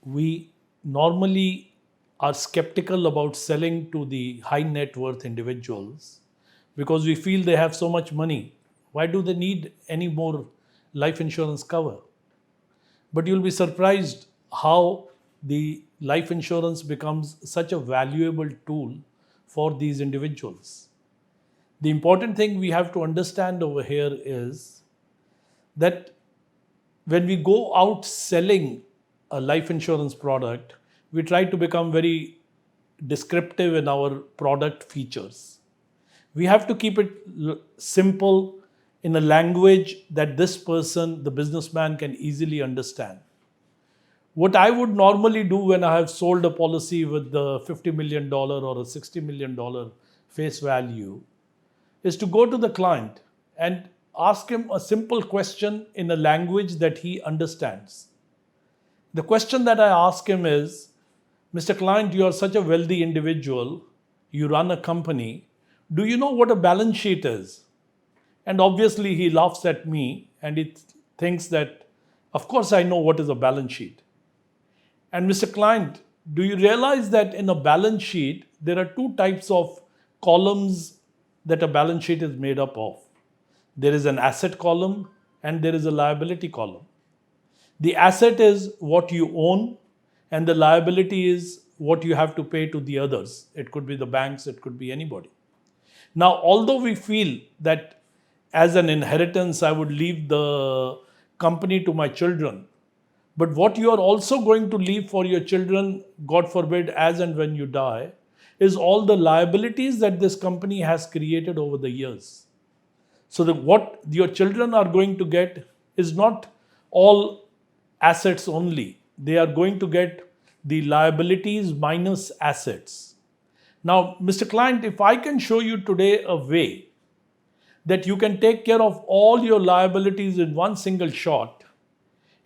we normally are skeptical about selling to the high net worth individuals because we feel they have so much money. Why do they need any more life insurance cover? But you'll be surprised how the life insurance becomes such a valuable tool for these individuals. The important thing we have to understand over here is that when we go out selling a life insurance product, we try to become very descriptive in our product features. We have to keep it simple in a language that this person, the businessman, can easily understand. What I would normally do when I have sold a policy with the $50 million or a $60 million face value is to go to the client and ask him a simple question in a language that he understands. The question that I ask him is, Mr. Client, you are such a wealthy individual, you run a company, do you know what a balance sheet is? And obviously he laughs at me and he thinks that, of course I know what is a balance sheet. And Mr. Client, do you realize that in a balance sheet, there are two types of columns that a balance sheet is made up of? There is an asset column and there is a liability column. The asset is what you own and the liability is what you have to pay to the others. It could be the banks, it could be anybody. Now, although we feel that as an inheritance, I would leave the company to my children, but what you are also going to leave for your children, God forbid, as and when you die, is all the liabilities that this company has created over the years. So that what your children are going to get is not all assets only. They are going to get the liabilities minus assets. Now, Mr. Client, if I can show you today a way that you can take care of all your liabilities in one single shot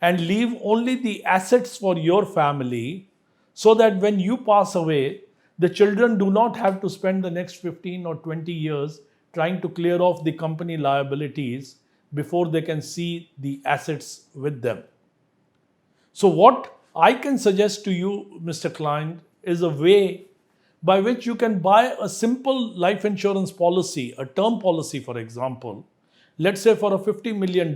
and leave only the assets for your family so that when you pass away, the children do not have to spend the next 15 or 20 years trying to clear off the company liabilities before they can see the assets with them. So what I can suggest to you, Mr. Client, is a way by which you can buy a simple life insurance policy, a term policy, for example, let's say for a $50 million,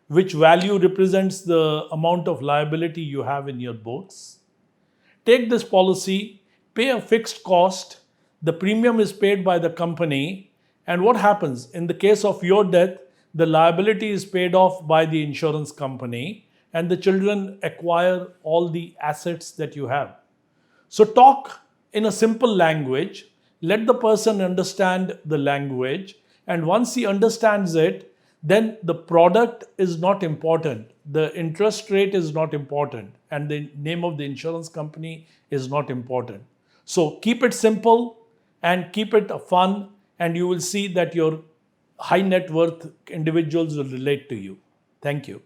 which value represents the amount of liability you have in your books. Take this policy, pay a fixed cost, the premium is paid by the company, and what happens? In the case of your death, the liability is paid off by the insurance company, and the children acquire all the assets that you have. So talk in a simple language, let the person understand the language, and once he understands it, then the product is not important, the interest rate is not important, and the name of the insurance company is not important. So keep it simple and keep it fun, and you will see that your high net worth individuals will relate to you. Thank you.